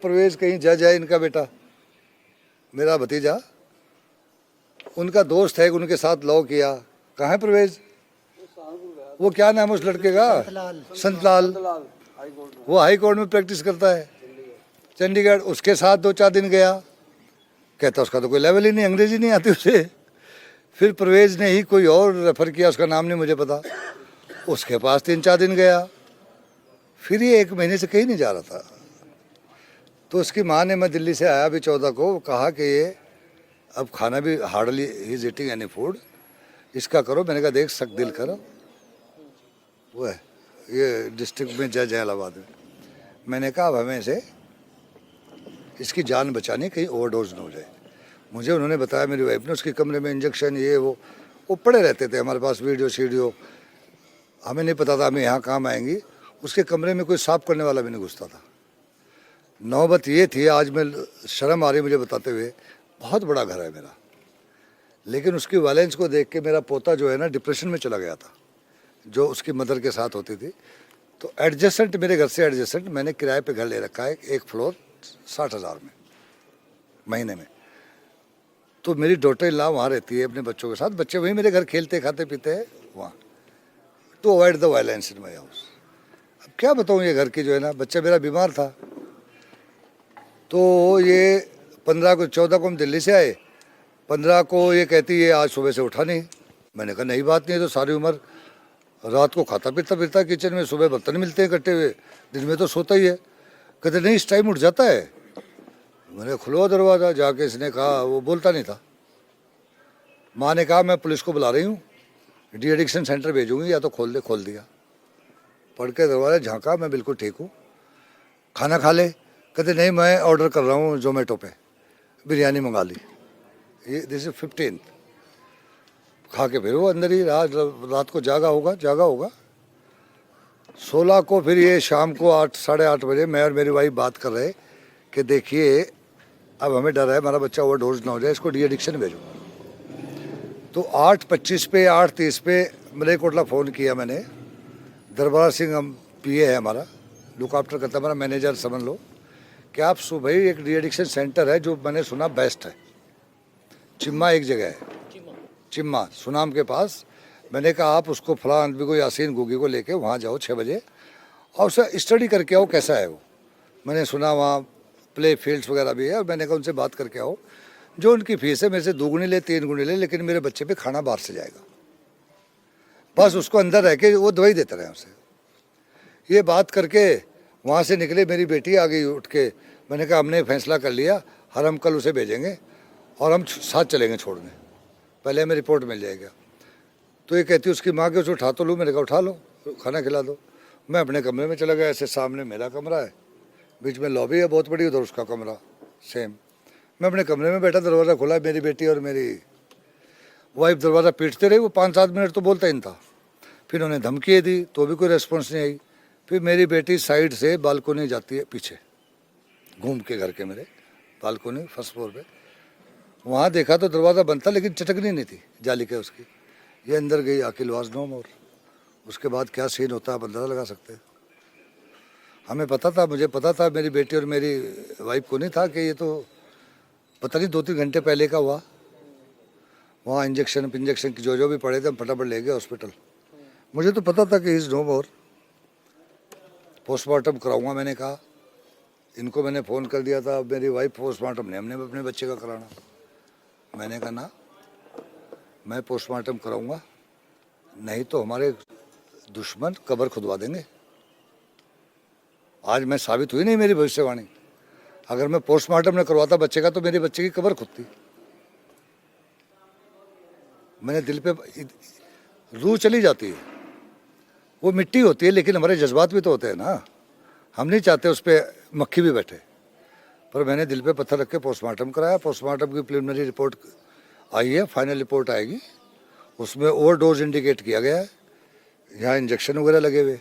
परवेज कहीं जज है इनका बेटा, मेरा भतीजा, उनका दोस्त है, उनके साथ लॉ किया। कहाँ है परवेज? वो क्या नाम है उस लड़के का? संतलाल। वो हाई कोर्ट में प्रैक्टिस करता है चंडीगढ़। उसके साथ 2-4 दिन गया, कहता उसका तो कोई लेवल ही नहीं, अंग्रेजी नहीं आती उसे। फिर परवेज ने ही कोई और रेफर किया, उसका नाम नहीं मुझे पता, उसके पास 3-4 दिन गया। फिर ये 1 महीने से कहीं नहीं जा रहा था। तो उसकी माँ ने, मैं दिल्ली से आया अभी 14 को, कहा कि ये अब खाना भी hardly he is eating any food, इसका करो। मैंने कहा देख सक दिल करो, वो है ये डिस्ट्रिक्ट में जज है इलाहाबाद में। मैंने कहा अब हमें इसे इसकी जान बचानी, कहीं ओवरडोज ना हो जाए। मुझे उन्होंने बताया, मेरी वाइफ ने, उसके कमरे में इंजेक्शन ये वो पड़े रहते थे हमारे पास, वीडियो शीडियो। हमें नहीं पता था हमें यहाँ काम आएंगी। उसके कमरे में कोई साफ करने वाला भी नहीं घुसता था। नौबत ये थी, आज मैं शर्म आ रही मुझे बताते हुए, बहुत बड़ा घर है मेरा, लेकिन उसकी वायलेंस को देख के मेरा पोता जो है ना डिप्रेशन में चला गया था, जो उसकी मदर के साथ होती थी। तो एडजेसेंट, मेरे घर से एडजेसेंट मैंने किराए पे घर ले रखा है, 1 फ्लोर 60,000 में महीने में। तो मेरी डॉटर इन लॉ वहाँ रहती है अपने बच्चों के साथ, बच्चे वहीं मेरे घर खेलते खाते पीते हैं वहाँ, to avoid the violence in my house. अब क्या बताऊँ, ये घर की जो है ना, बच्चा मेरा बीमार था। तो ये 15 को, 14 को हम दिल्ली से आए, 15 को ये कहती है आज सुबह से उठा नहीं। मैंने कहा नहीं बात नहीं है, तो सारी उम्र रात को खाता पीता फिरता किचन में, सुबह बर्तन मिलते हैं कट्टे हुए, दिन में तो सोता ही है। कहते नहीं इस टाइम उठ जाता है। मैंने खुलवा दरवाज़ा, जाके इसने कहा, वो बोलता नहीं था। माँ ने कहा मैं पुलिस को बुला रही हूँ, डी एडिक्शन सेंटर भेजूंगी, या तो खोल दे। खोल दिया, पढ़ के दरवाज़ा झाँका, मैं बिल्कुल ठीक हूँ, खाना खा ले। कहते नहीं मैं ऑर्डर कर रहा हूँ जोमेटो पे, बिरयानी मंगा ली। ये दिस इज 15। खा के फिर वो अंदर ही रात को जागा होगा। 16 को फिर ये शाम को 8, साढ़े 8 बजे मैं और मेरी वाइफ बात कर रहे कि देखिए अब हमें डर है हमारा बच्चा ओवरडोज ना हो जाए, इसको डी एडिक्शन भेजो। तो 8:25 पे, 8:30 पे मलेरकोटला फ़ोन किया मैंने। दरबार सिंह हम पीए है हमारा, लुक आफ्टर करता है, हमारा मैनेजर समझ लो, कि आप सुबह ही एक डी एडिक्शन सेंटर है जो मैंने सुना बेस्ट है, चिम्मा एक जगह है, चिम्मा सुनाम के पास। मैंने कहा आप उसको फलां आदमी को, यासीन गुगी को लेके वहाँ जाओ 6 बजे, और उसे स्टडी करके आओ कैसा है वो। मैंने सुना वहाँ प्ले फील्ड्स वगैरह भी है, और मैंने कहा उनसे बात करके आओ, जो उनकी फीस है मेरे से 2 गुनी ले, 3 गुनी ले, लेकिन मेरे बच्चे पे खाना बाहर से जाएगा। बस उसको अंदर रह के वो दवाई देते रहे उसे। ये बात करके वहाँ से निकले, मेरी बेटी आ गई उठ के। मैंने कहा हमने फैसला कर लिया, हर हम कल उसे भेजेंगे और हम साथ चलेंगे छोड़ने, पहले हमें रिपोर्ट मिल जाएगा। तो ये कहती उसकी माँ के उसे उठा तो लूँ। मैंने कहा उठा लो, खाना खिला दो। मैं अपने कमरे में चला गया, ऐसे सामने मेरा कमरा है, बीच में लॉबी है बहुत बड़ी, उधर उसका कमरा सेम। मैं अपने कमरे में बैठा, दरवाज़ा खुला, मेरी बेटी और मेरी वाइफ दरवाज़ा पीटते रही। वो 5-7 मिनट तो बोलता ही नहीं था। फिर उन्होंने धमकी दी तो भी कोई रेस्पॉन्स नहीं आई। फिर मेरी बेटी साइड से बालकोनी जाती है पीछे घूम के, घर के मेरे बालकोनी फर्स्ट फ्लोर पे, वहाँ देखा तो दरवाज़ा बंद था, लेकिन चटकनी नहीं थी जाली के उसकी। ये अंदर गई, अकिल वाज नो मोर। उसके बाद क्या सीन होता है आप अंदाजा लगा सकते हैं। हमें पता था, मुझे पता था, मेरी बेटी और मेरी वाइफ को नहीं था कि ये तो पता नहीं 2-3 घंटे पहले का हुआ। वहाँ इंजेक्शन की जो भी पड़े थे हम फटाफट ले गए हॉस्पिटल। मुझे तो पता था कि इज़ नो मोर, पोस्टमार्टम कराऊंगा। मैंने कहा इनको, मैंने फ़ोन कर दिया था। मेरी वाइफ पोस्टमार्टम नहीं, हमने अपने बच्चे का कराना। मैंने कहा ना, मैं पोस्टमार्टम कराऊंगा, नहीं तो हमारे दुश्मन कब्र खुदवा देंगे। आज मैं साबित हुई नहीं मेरी भविष्यवाणी। अगर मैं पोस्टमार्टम न करवाता बच्चे का तो मेरे बच्चे की कब्र खुदती। मैंने दिल पे रूह चली जाती है, वो मिट्टी होती है, लेकिन हमारे जज्बात भी तो होते हैं ना। हम नहीं चाहते उस पर मक्खी भी बैठे। पर मैंने दिल पे पत्थर रख के पोस्टमार्टम कराया। पोस्टमार्टम की प्रिलिमिनरी रिपोर्ट आई है, फाइनल रिपोर्ट आएगी, उसमें ओवरडोज इंडिकेट किया गया है। यहाँ इंजेक्शन वगैरह लगे हुए।